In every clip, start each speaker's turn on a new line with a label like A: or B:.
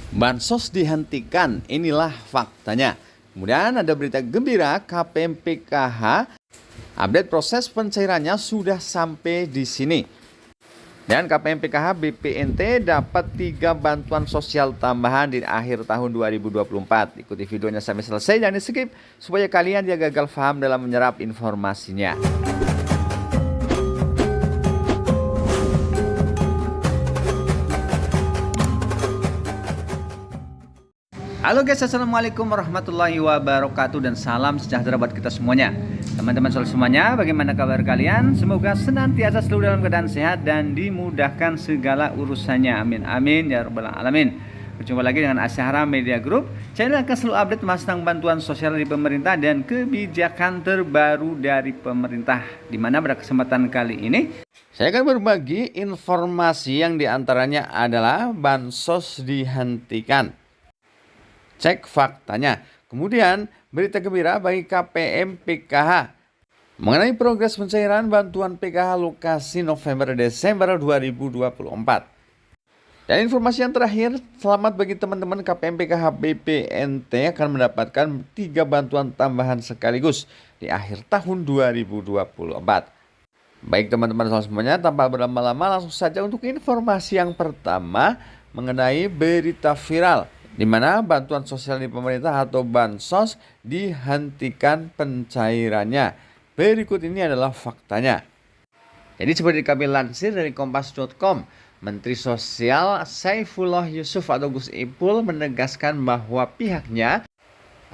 A: Bansos dihentikan, inilah faktanya. Kemudian ada berita gembira, KPM PKH update proses pencairannya sudah sampai di sini. Dan KPM PKH BPNT dapat 3 bantuan sosial tambahan di akhir tahun 2024. Ikuti videonya sampai selesai, jangan di skip supaya kalian tidak gagal paham dalam menyerap informasinya. Halo guys, assalamualaikum warahmatullahi wabarakatuh dan salam sejahtera buat kita semuanya. Teman-teman semuanya, bagaimana kabar kalian? Semoga senantiasa selalu dalam keadaan sehat dan dimudahkan segala urusannya. Amin amin ya rabbal alamin. Berjumpa lagi dengan Asyahara Media Group. Channel akan selalu update tentang bantuan sosial dari pemerintah dan kebijakan terbaru dari pemerintah. Dimana pada kesempatan kali ini saya akan berbagi informasi yang diantaranya adalah bansos dihentikan. Cek faktanya. Kemudian berita gembira bagi KPM PKH mengenai progres pencairan bantuan PKH lokasi November-Desember 2024. Dan informasi yang terakhir, selamat bagi teman-teman KPM PKH BPNT akan mendapatkan 3 bantuan tambahan sekaligus di akhir tahun 2024. Baik teman-teman semuanya, tanpa berlama-lama langsung saja untuk informasi yang pertama mengenai berita viral di mana bantuan sosial di pemerintah atau bansos dihentikan pencairannya. Berikut ini adalah faktanya. Jadi seperti kami lansir dari kompas.com, Menteri Sosial Saifullah Yusuf atau Gus Ipul menegaskan bahwa pihaknya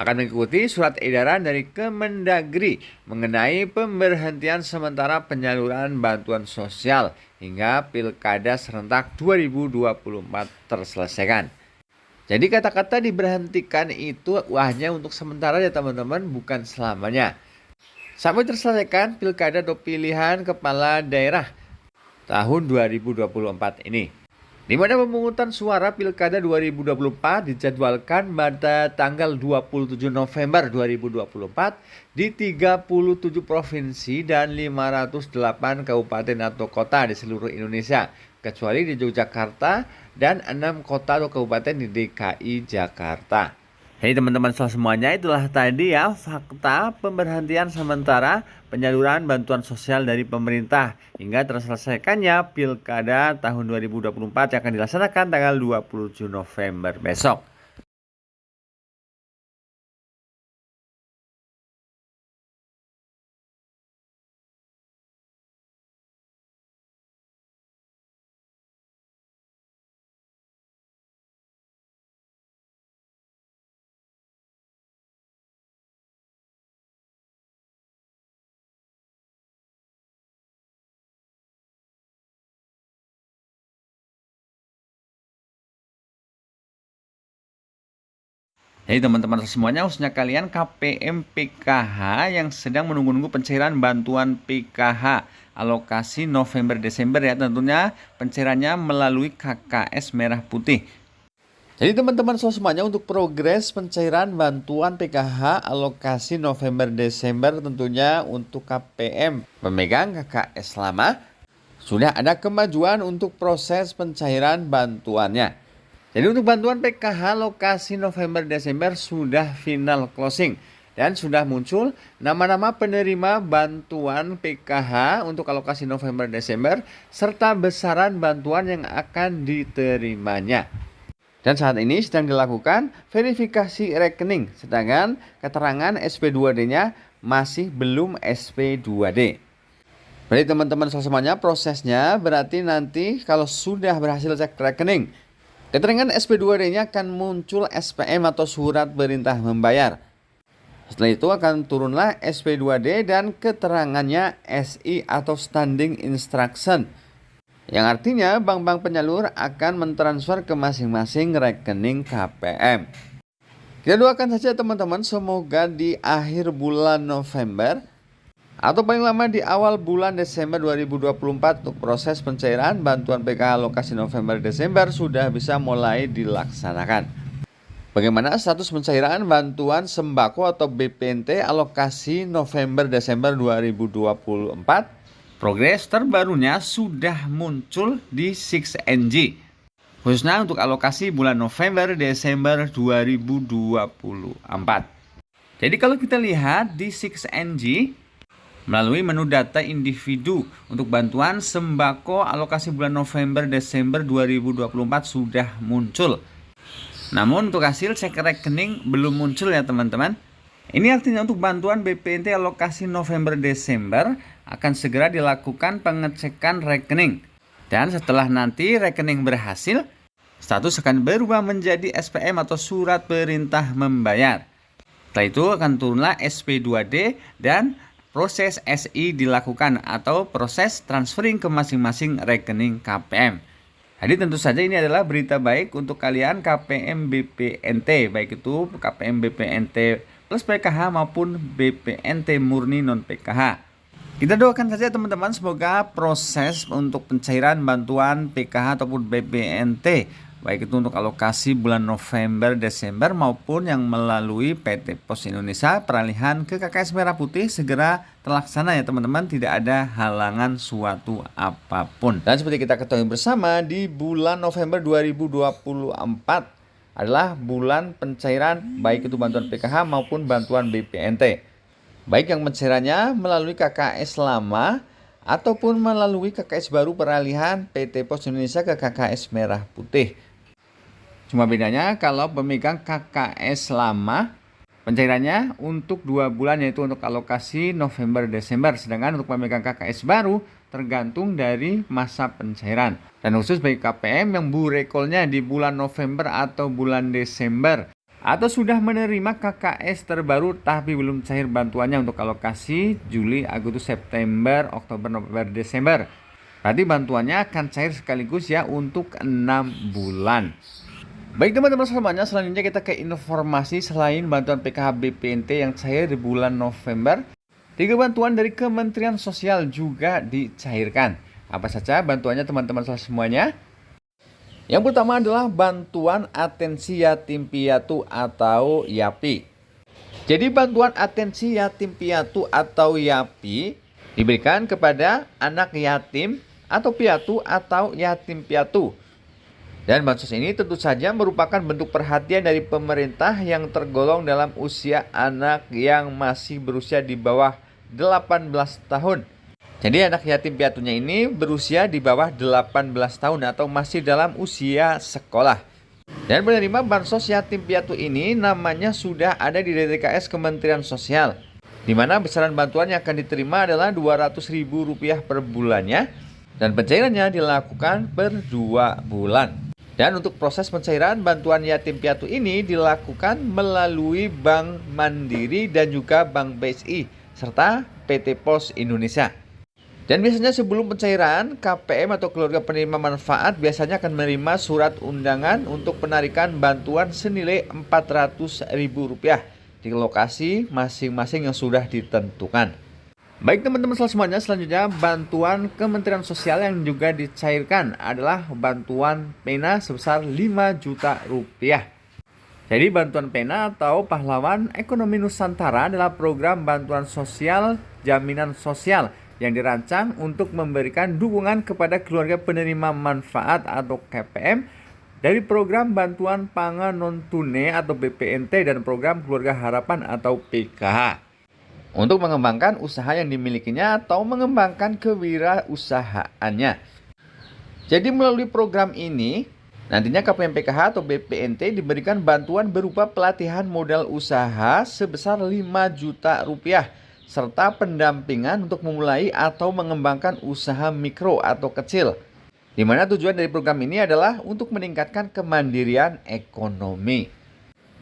A: akan mengikuti surat edaran dari Kemendagri mengenai pemberhentian sementara penyaluran bantuan sosial hingga Pilkada serentak 2024 terselesaikan. Jadi kata-kata diberhentikan itu hanya untuk sementara ya teman-teman, bukan selamanya. Sampai terselesaikan Pilkada atau pilihan kepala daerah tahun 2024 ini. Di mana pemungutan suara Pilkada 2024 dijadwalkan pada tanggal 27 November 2024 di 37 provinsi dan 508 kabupaten atau kota di seluruh Indonesia, kecuali di Yogyakarta dan 6 kota atau kabupaten di DKI Jakarta. Hei teman-teman semuanya, itulah tadi ya fakta pemberhentian sementara penyaluran bantuan sosial dari pemerintah hingga terselesaikannya Pilkada tahun 2024 yang akan dilaksanakan tanggal 27 November besok. Jadi teman-teman semuanya, khususnya kalian KPM PKH yang sedang menunggu-nunggu pencairan bantuan PKH alokasi November-Desember ya, tentunya pencairannya melalui KKS Merah Putih. Jadi teman-teman semuanya, untuk progres pencairan bantuan PKH alokasi November-Desember tentunya untuk KPM pemegang KKS lama sudah ada kemajuan untuk proses pencairan bantuannya. Jadi untuk bantuan PKH lokasi November-Desember sudah final closing dan sudah muncul nama-nama penerima bantuan PKH untuk alokasi November-Desember serta besaran bantuan yang akan diterimanya. Dan saat ini sedang dilakukan verifikasi rekening, sedangkan keterangan SP2D-nya masih belum SP2D. Berarti teman-teman semuanya, prosesnya berarti nanti kalau sudah berhasil cek rekening, keterangan SP2D-nya akan muncul SPM atau surat perintah membayar. Setelah itu akan turunlah SP2D dan keterangannya SI atau Standing Instruction. Yang artinya bank-bank penyalur akan mentransfer ke masing-masing rekening KPM. Kita doakan saja teman-teman, semoga di akhir bulan November atau paling lama di awal bulan Desember 2024 untuk proses pencairan bantuan PKH alokasi November-Desember sudah bisa mulai dilaksanakan. Bagaimana status pencairan bantuan sembako atau BPNT alokasi November-Desember 2024? Progres terbarunya sudah muncul di 6NG. khususnya untuk alokasi bulan November Desember 2024. Jadi kalau kita lihat di 6NG melalui menu data individu untuk bantuan sembako alokasi bulan November Desember 2024 sudah muncul. Namun untuk hasil cek rekening belum muncul ya teman-teman. Ini artinya untuk bantuan BPNT alokasi November Desember akan segera dilakukan pengecekan rekening. Dan setelah nanti rekening berhasil, status akan berubah menjadi SPM atau surat perintah membayar. Setelah itu akan turunlah SP2D dan proses SI dilakukan atau proses transferring ke masing-masing rekening KPM. Jadi tentu saja ini adalah berita baik untuk kalian KPM BPNT, baik itu KPM BPNT plus PKH maupun BPNT murni non PKH. Kita doakan saja teman-teman semoga proses untuk pencairan bantuan PKH ataupun BPNT baik itu untuk alokasi bulan November Desember maupun yang melalui PT Pos Indonesia peralihan ke KKS Merah Putih segera terlaksana ya teman-teman, tidak ada halangan suatu apapun. Dan seperti kita ketahui bersama, di bulan November 2024 adalah bulan pencairan baik itu bantuan PKH maupun bantuan BPNT. Baik yang pencairannya melalui KKS lama ataupun melalui KKS baru peralihan PT Pos Indonesia ke KKS Merah Putih. Cuma bedanya kalau pemegang KKS lama pencairannya untuk 2 bulan yaitu untuk alokasi November Desember, sedangkan untuk pemegang KKS baru tergantung dari masa pencairan. Dan khusus bagi KPM yang burekolnya di bulan November atau bulan Desember atau sudah menerima KKS terbaru tapi belum cair bantuannya untuk alokasi Juli, Agustus, September, Oktober, November, Desember, berarti bantuannya akan cair sekaligus ya untuk 6 bulan. Baik teman-teman semuanya, selanjutnya kita ke informasi selain bantuan PKH BPNT yang cair di bulan November. 3 bantuan dari Kementerian Sosial juga dicairkan. Apa saja bantuannya teman-teman semuanya? Yang pertama adalah bantuan atensi yatim piatu atau YAPI. Jadi bantuan atensi yatim piatu atau YAPI diberikan kepada anak yatim atau piatu atau yatim piatu. Dan bansos ini tentu saja merupakan bentuk perhatian dari pemerintah yang tergolong dalam usia anak yang masih berusia di bawah 18 tahun. Jadi anak yatim piatunya ini berusia di bawah 18 tahun atau masih dalam usia sekolah. Dan penerima bansos yatim piatu ini namanya sudah ada di DTKS Kementerian Sosial, di mana besaran bantuan yang akan diterima adalah Rp200.000 per bulannya dan pencairannya dilakukan per 2 bulan. Dan untuk proses pencairan bantuan yatim piatu ini dilakukan melalui Bank Mandiri dan juga Bank BSI serta PT Pos Indonesia. Dan biasanya sebelum pencairan, KPM atau keluarga penerima manfaat biasanya akan menerima surat undangan untuk penarikan bantuan senilai Rp400.000 di lokasi masing-masing yang sudah ditentukan. Baik teman-teman semuanya, selanjutnya bantuan Kementerian Sosial yang juga dicairkan adalah bantuan pena sebesar Rp5 juta. Jadi bantuan pena atau pahlawan ekonomi Nusantara adalah program bantuan sosial jaminan sosial yang dirancang untuk memberikan dukungan kepada keluarga penerima manfaat atau KPM dari program bantuan pangan non-tunai atau BPNT dan program keluarga harapan atau PKH. Untuk mengembangkan usaha yang dimilikinya atau mengembangkan kewirausahaannya. Jadi melalui program ini, nantinya KPM PKH atau BPNT diberikan bantuan berupa pelatihan modal usaha sebesar Rp5 juta, serta pendampingan untuk memulai atau mengembangkan usaha mikro atau kecil. Di mana tujuan dari program ini adalah untuk meningkatkan kemandirian ekonomi.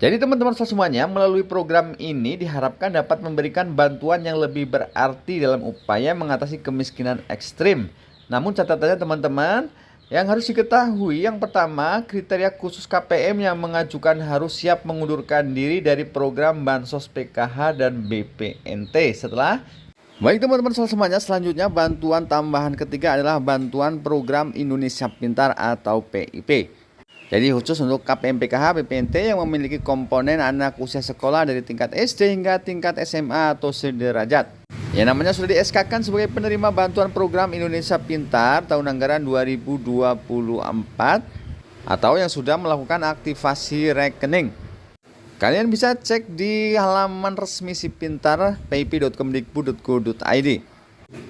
A: Jadi teman-teman semuanya, melalui program ini diharapkan dapat memberikan bantuan yang lebih berarti dalam upaya mengatasi kemiskinan ekstrim. Namun catatannya teman-teman, yang harus diketahui yang pertama, kriteria khusus KPM yang mengajukan harus siap mengundurkan diri dari program Bansos PKH dan BPNT. Baik teman-teman semuanya, selanjutnya bantuan tambahan ketiga adalah bantuan program Indonesia Pintar atau PIP. Jadi khusus untuk KPM PKH BPNT yang memiliki komponen anak usia sekolah dari tingkat SD hingga tingkat SMA atau sederajat. Yang namanya sudah di-SK-kan sebagai penerima bantuan program Indonesia Pintar tahun anggaran 2024 atau yang sudah melakukan aktivasi rekening. Kalian bisa cek di halaman resmi Sipintar pip.kemdikbud.go.id.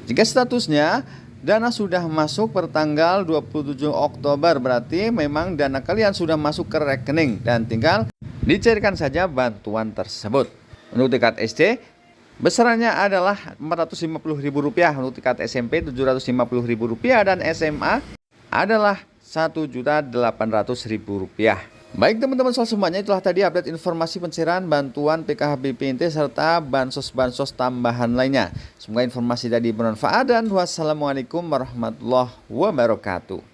A: Jika statusnya dana sudah masuk per tanggal 27 Oktober, berarti memang dana kalian sudah masuk ke rekening dan tinggal dicairkan saja bantuan tersebut. Untuk tingkat SD, besarannya adalah Rp450.000, untuk tingkat SMP Rp750.000 dan SMA adalah Rp1.800.000. Baik teman-teman semuanya, itulah tadi update informasi pencairan bantuan PKH BPNT serta bansos-bansos tambahan lainnya. Semoga informasi tadi bermanfaat dan wassalamualaikum warahmatullahi wabarakatuh.